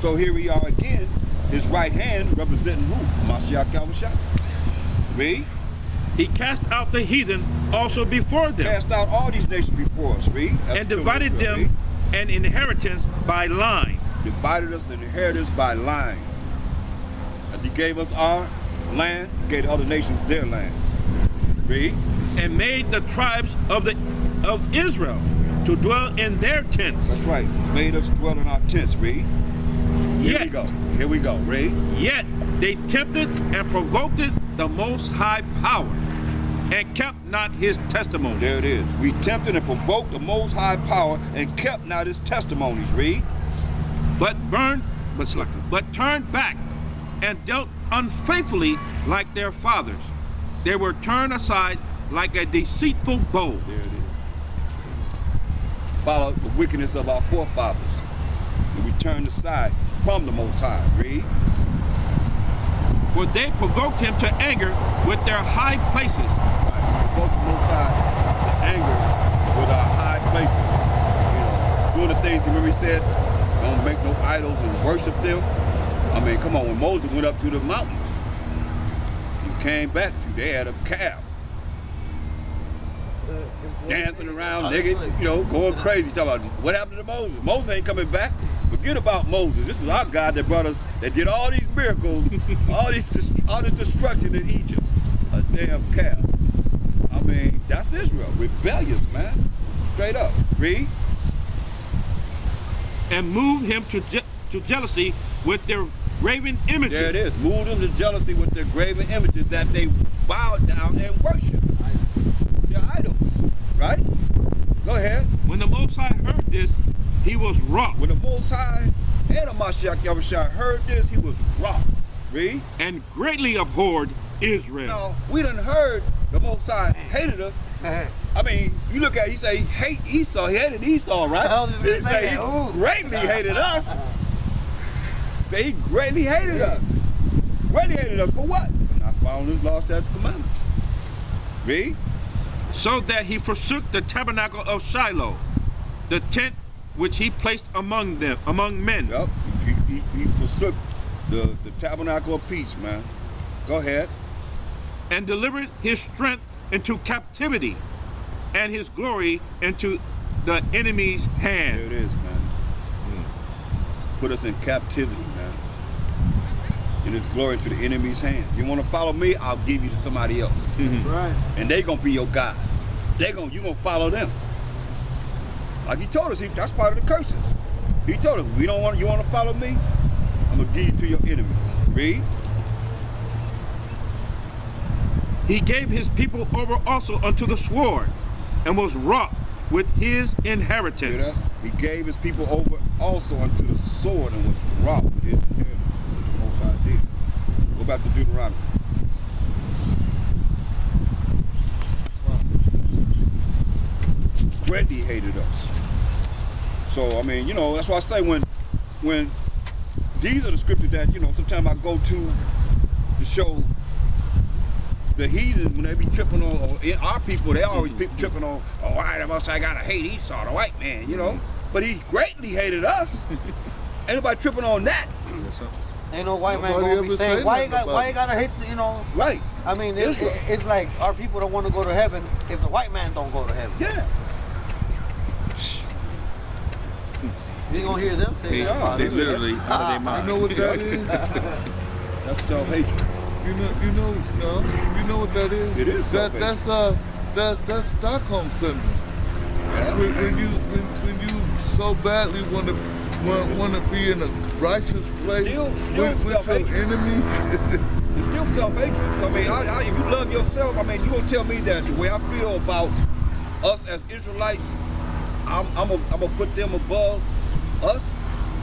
So here we are again, his right hand representing who? Mashiach Yahushua. Read. He cast out the heathen also before them. Cast out all these nations before us, read. And divided them an inheritance by line. Divided us an inheritance by line. As he gave us our land, he gave the other nations their land. Read. And made the tribes of Israel to dwell in their tents. That's right. Made us dwell in our tents, read. Here we go, read. Yet they tempted and provoked the Most High power, and kept not his testimony. There it is. We tempted and provoked the Most High power, and kept not his testimonies, read. But turned back, and dealt unfaithfully like their fathers. They were turned aside like a deceitful bow. There it is. Follow the wickedness of our forefathers. And we turned aside from the Most High. Read. For they provoked him to anger with their high places. Right. Provoked the Most High to anger with our high places. You know, doing the things, remember he said, don't make no idols and worship them. I mean, come on, when Moses went up to the mountain, he came back to, they had a calf. Dancing around, naked, you know, going crazy. Talking about what happened to Moses. Moses ain't coming back. Forget about Moses. This is our God that brought us, that did all these miracles, all this destruction in Egypt. A damn calf. I mean, that's Israel. Rebellious, man. Straight up. Read. And moved him to jealousy with their graven images. There it is. Moved them to jealousy with their graven images that they bowed down and worshiped. Their idols. Right? Go ahead. When the Most High heard this, he was wroth. When the Most High and the Mashiach Yahushua heard this, he was wroth. Read. And greatly abhorred Israel. No, we done heard the Most High hated us. I mean, you look at it, he say he hate Esau. He hated Esau, right? He say he greatly hated us. Say he greatly hated us. Greatly hated us for what? For not following his law, statutes, commandments. Read. So that he forsook the tabernacle of Shiloh, the tent which he placed among men. Yep. He forsook the tabernacle of peace, man. Go ahead. And delivered his strength into captivity, and his glory into the enemy's hand. There it is, man. Put us in captivity, man. And his glory into the enemy's hand. You want to follow me? I'll give you to somebody else. Right. And they gonna be your God. You gonna follow them. Like he told us, that's part of the curses. He told us, you want to follow me? I'm gonna give you to your enemies. Read. He gave his people over also unto the sword, and was wroth with his inheritance. Hear that? He gave his people over also unto the sword, and was wroth with his inheritance. That's what the Most High did. Go back to Deuteronomy. Greatly hated us. So I mean, you know, that's why I say when these are the scriptures that, you know, sometimes I go to show the heathen when they be tripping on, or our people, they always be tripping on, oh, why the Most High gotta hate Esau, the white man, you know. But he greatly hated us. Anybody tripping on that? Ain't no white man gonna be saying, why you gotta hate, you know? Right. I mean, it's like our people don't want to go to heaven if the white man don't go to heaven. Yeah. You gonna hear them say that? They literally out of their mind. You know what that is? That's self-hatred. You know what that is? It is self-hatred. That's Stockholm syndrome. Yeah. When you so badly want to be in a righteous place Still with your self-hatred. enemy. It's still self-hatred. I mean, if you love yourself, I mean, you gonna tell me that the way I feel about us as Israelites, I'm gonna put them above us.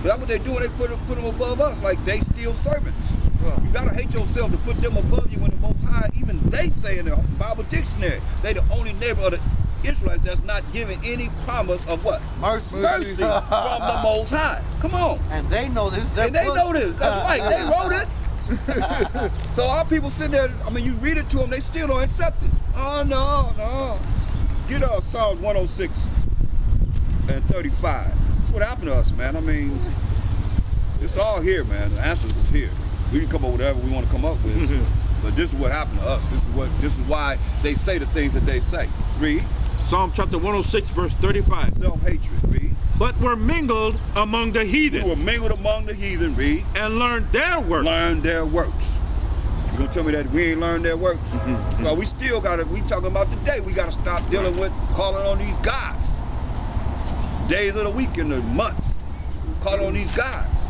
But that's what they're doing. They put them above us, like they still servants. You gotta hate yourself to put them above you when the Most High, even they say in the Bible dictionary, they the only neighbor of the Israelites that's not giving any promise of what? Mercy from the Most High. Come on. And they know this. And they know this. That's right. They wrote it. So our people sitting there, I mean, you read it to them, they still don't accept it. Oh, no. Get Psalms 106 and 35. That's what happened to us, man. I mean, It's all here, man. The answers is here. We can come up with whatever we want to come up with, but this is what happened to us. This is why they say the things that they say. Read. Psalm chapter 106, verse 35. Self-hatred. Read. But were mingled among the heathen. We were mingled among the heathen. Read. And learned their works. Learned their works. You gonna tell me that we ain't learned their works? Well, we still gotta. We talking about today. We gotta stop dealing with calling on these gods. Days of the week and the months. Calling on these gods.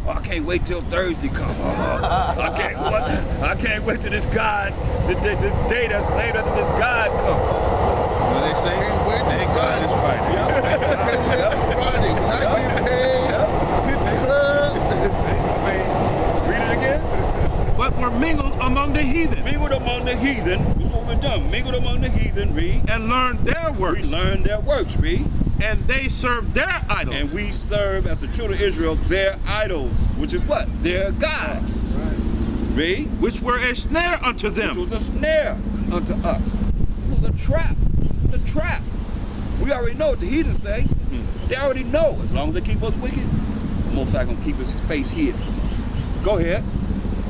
Oh, I can't wait till Thursday come. I can't wait till this God, this day that's named after this God come. What they say? Can't wait till Thank God it's Friday. Friday. When I get paid, hit the club. I mean, read it again. But were mingled among the heathen. Mingled among the heathen. That's what we're done. Mingled among the heathen. Read. And learned their works. We learned their works. Read. And they served their idols. And we serve, as the children of Israel, their idols, which is what? Their gods. Read. Which were a snare unto them. Which was a snare unto us. It was a trap. It's a trap. We already know what the heathens say. They already know. As long as they keep us wicked, the Most High gonna keep his face hid from us. Go ahead.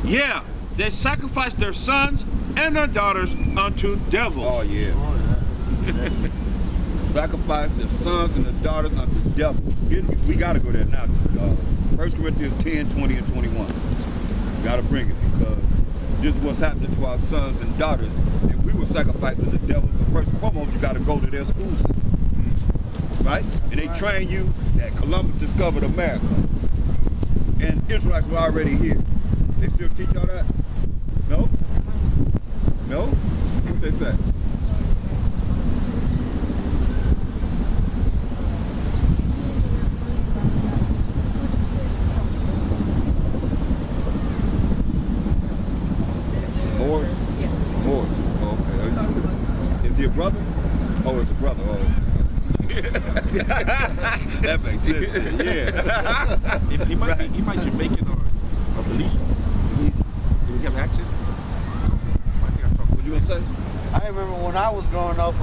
Yeah, they sacrificed their sons and their daughters unto devils. Oh, yeah. Sacrifice their sons and their daughters unto devils. We got to go there now. 1 Corinthians 10, 20, and 21. We got to bring it because this is what's happening to our sons and daughters. And we were sacrificing the devils. So first and foremost, you got to go to their school system. Right? And they train you that Columbus discovered America. And Israelites were already here. They still teach all that? No? No? What they say? Moors? Moors. Oh, okay. Is he a brother? Oh, it's a brother. Oh. That makes sense. Yeah. He might Jamaican or Belizean. Do we have accent? What you gonna say? I remember when I was growing up,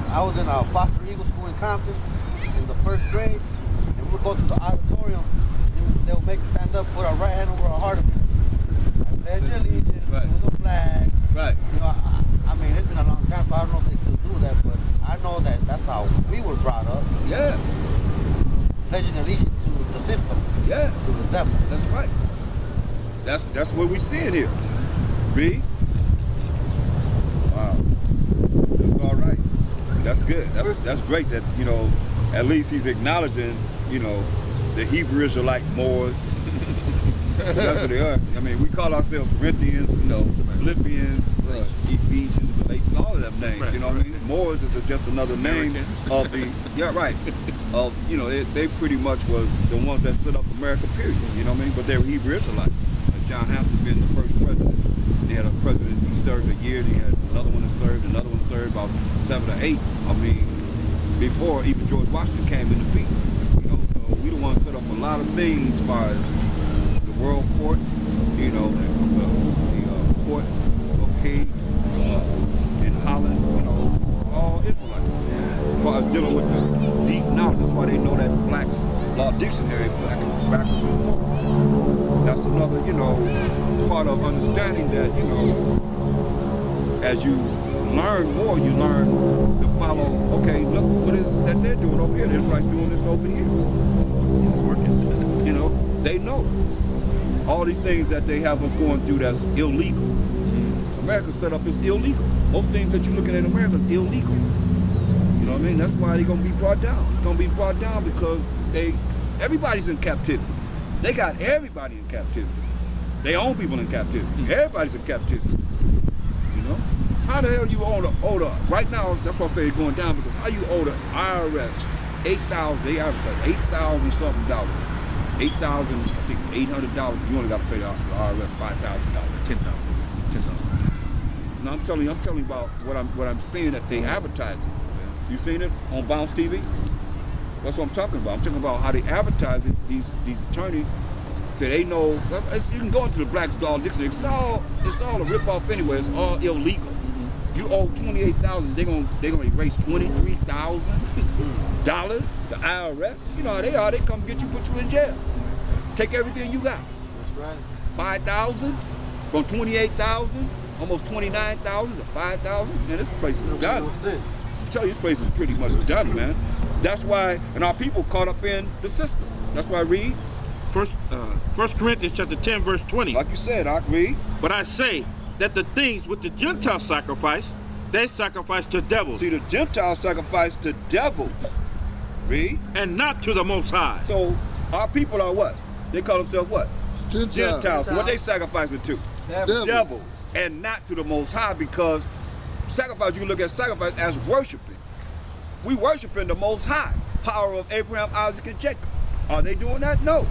I was in a Foster Eagle School in Compton in the 1st grade, and we would go to the auditorium, and they would make us stand up, put our right hand over our heart, and pledge allegiance with a flag. Right. You know, I mean, it's been a long time, so I don't know if they still do that, but I know that that's how we were brought up. Yeah. Pledging allegiance to the system. Yeah. To the devil. That's right. That's what we see in here. Read. Wow. That's all right. That's good. That's great that, you know, at least he's acknowledging, you know, the Hebrew Israelite Moors. That's what they are. I mean, we call ourselves Corinthians, you know, Philippians, Ephesians, Galatians, all of them names, you know what I mean? Moors is just another name of the, you know, they pretty much was the ones that set up America, period, you know what I mean? But they were Hebrew Israelites. John Hanson being the first president. They had a president, he served a year, they had another one that served, about 7 or 8. I mean, before even George Washington came into being, you know, so we the ones set up a lot of things as far as the World Court, you know, the Court of Hague in Holland, you know, all Israelites. As far as dealing with the deep knowledge, that's why they know that Black's Law Dictionary backwards and forwards. That's another, you know, part of understanding that, you know, as you learn more, you learn to follow, okay, look what is that they're doing over here. The Israelites doing this over here. It's working. You know, they know. All these things that they have us going through that's illegal. America's set up is illegal. Most things that you're looking at in America is illegal. You know what I mean? That's why they're going to be brought down. It's going to be brought down because everybody's in captivity. They got everybody in captivity. They own people in captivity. Everybody's in captivity. You know? How the hell you owe the right now, that's why I say it's going down, because how you owe the IRS $8,000, they advertise $8,000 something dollars. $8,000, I think $800, you only got to pay the IRS $5,000. $10,000. No, I'm telling you about what I'm seeing that they advertising. You seen it on Bounce TV? That's what I'm talking about. I'm talking about how they advertise it. These attorneys say they know. You can go into the Black's Law Dictionary. It's all a ripoff anyway. It's all illegal. You owe $28,000. They're gonna erase $23,000. The IRS. You know how they are. They come get you, put you in jail. Take everything you got. That's right. 5,000 from 28,000, almost 29,000 to 5,000. Man, this place is done. I tell you, this place is pretty much done, man. That's why, and our people caught up in the system. That's why I read. First Corinthians chapter 10, verse 20. Like you said, I read. But I say that the things which the Gentiles sacrifice, they sacrifice to devils. See, the Gentiles sacrifice to devils. Read. And not to the Most High. So our people are what? They call themselves what? Gentiles. So what they sacrificing to? Devils. And not to the Most High, because sacrifice, you can look at sacrifice as worshiping. We worshiping the Most High, power of Abraham, Isaac, and Jacob. Are they doing that? No.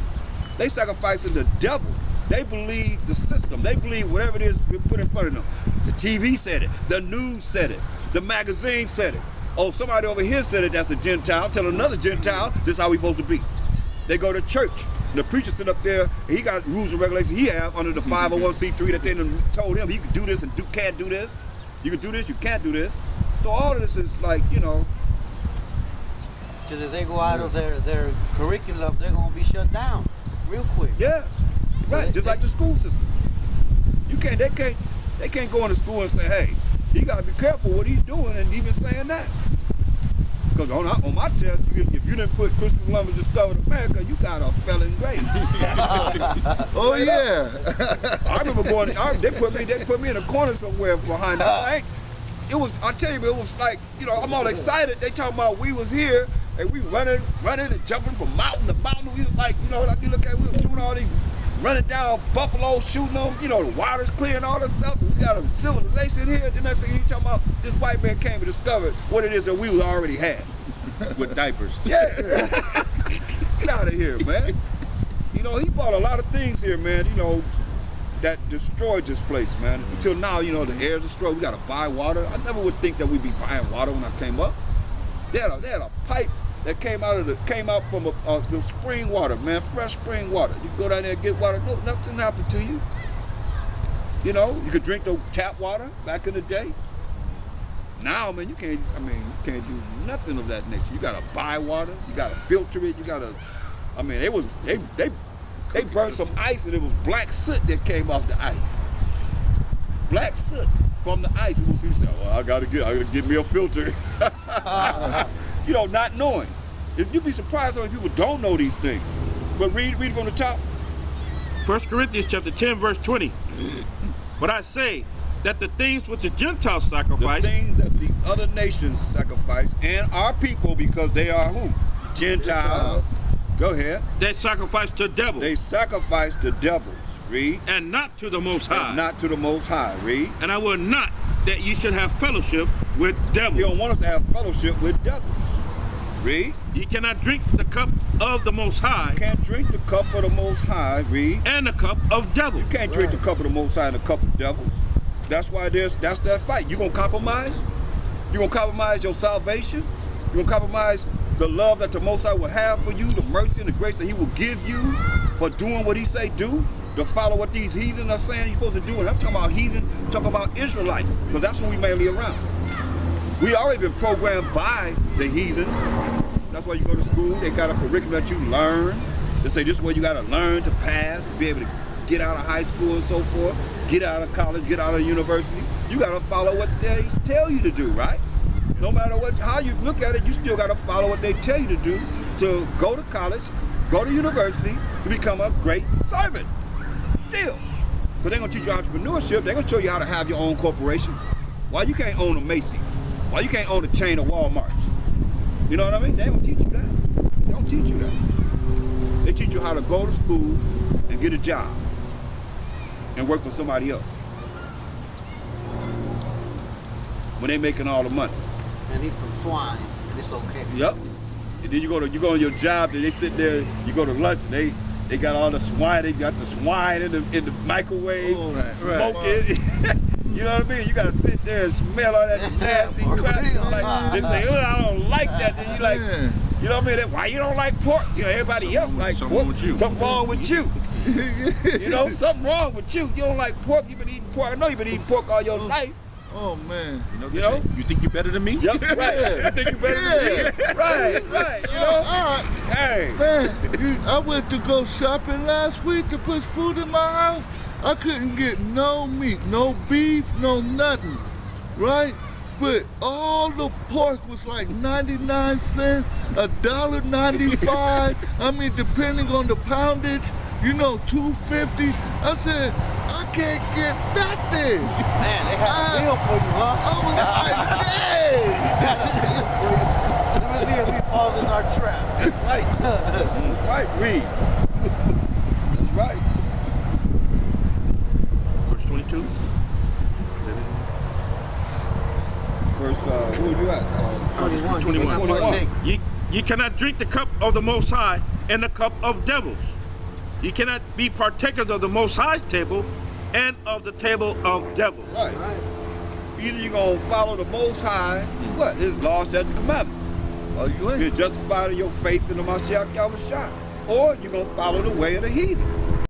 They sacrificing the devils. They believe the system. They believe whatever it is we put in front of them. The TV said it. The news said it. The magazine said it. Oh, somebody over here said it, that's a Gentile. Tell another Gentile, this is how we supposed to be. They go to church. The preacher sit up there, and he got rules and regulations he have under the 501c3 that they done told him he could do this and can't do this. You can do this, you can't do this. So all of this is like, you know. Because if they go out of their curriculum, they're going to be shut down real quick. Yeah, right, just like the school system. They can't go into school and say, hey, you got to be careful what he's doing and even saying that. Because on my test, if you didn't put Christopher Columbus discovered America, you got a felon grade. Oh yeah. I remember going. They put me in a corner somewhere behind the site. I tell you, it was like, you know, I'm all excited. They talking about we was here and we running and jumping from mountain to mountain. We was like, you know, like you look at, we was doing all these running down buffalo, shooting them. You know, the water's clear and all this stuff. We got a civilization here. The next thing you talking about, this white man came and discovered what it is that we already had. With diapers. Yeah. Get out of here, man. You know, he bought a lot of things here, man, you know, that destroyed this place, man. Until now, you know, the air's destroyed. We got to buy water. I never would think that we'd be buying water when I came up. They had a pipe that came out from the spring water, man, fresh spring water. You can go down there and get water. No, nothing happened to you. You know, you could drink the tap water back in the day. Now, man, you can't do nothing of that nature. You gotta buy water, you gotta filter it, they burned some ice and it was black soot that came off the ice. Black soot from the ice. And he said, well, I gotta get me a filter. You know, not knowing. If you'd be surprised how many people don't know these things. But read from the top. 1 Corinthians chapter 10, verse 20. But I say that the things which the Gentiles sacrifice, the things that these other nations sacrifice, and our people, because they are who? Gentiles. Go ahead. they sacrifice to devils. They sacrifice to devils. Read. And not to the Most High. And not to the Most High. Read. And I will not that you should have fellowship with devils. You don't want us to have fellowship with devils. Read. Ye cannot drink the cup of the Most High. You can't drink the cup of the Most High. Read. And the cup of devils. You can't drink the cup of the Most High and the cup of devils. That's why that's that fight. You gonna compromise? You gonna compromise your salvation? You gonna compromise the love that the Most High will have for you, the mercy and the grace that He will give you for doing what He say do, to follow what these heathen are saying you're supposed to do? And I'm talking about heathen, I'm talking about Israelites, because that's what we mainly around. We already been programmed by the heathens. That's why you go to school. They got a curriculum that you learn. They say this is what you got to learn to pass, to be able to get out of high school and so forth, get out of college, get out of university. You got to follow what they tell you to do, right? No matter how you look at it, you still got to follow what they tell you to do to go to college, go to university, to become a great servant. Still. Because they're going to teach you entrepreneurship. They're going to show you how to have your own corporation. Why you can't own a Macy's? Why you can't own a chain of Walmarts? You know what I mean? They don't teach you that. They don't teach you that. They teach you how to go to school and get a job and work for somebody else when they making all the money. And eat some swine, and it's okay. Yep. And then you go on your job, and they sit there, you go to lunch, and they got all the swine, they got the swine in the microwave, smoke it. You know what I mean? You gotta sit there and smell all that nasty crap. Like, they say, I don't like that. Then you like, you know what I mean? Why you don't like pork? You know, everybody else like pork. Something wrong with you. You know, something wrong with you. You don't like pork, you've been eating pork. I know you've been eating pork all your life. Oh man. You know? You think you're better than me? Yep, right. You think you better than me? Right. You know? Hey. Man, I went to go shopping last week to put food in my house. I couldn't get no meat, no beef, no nothing, right? But all the pork was like 99 cents, $1.95. I mean, depending on the poundage, you know, $2.50. I said, I can't get nothing. Man, they have a deal for you, huh? I was like, Let me see if he falls in our trap. That's right. That's right, Reed. That's right. Verse 22. Verse, who are you at? 21. Ye cannot drink the cup of the Most High and the cup of devils. Ye cannot be partakers of the Most High's table and of the table of devils. Right. Either you're going to follow the Most High, what? His laws, statutes, and commandments. oh, you You're ain't. justified in your faith in the Mashiach Yahushua. Or you're going to follow the way of the heathen.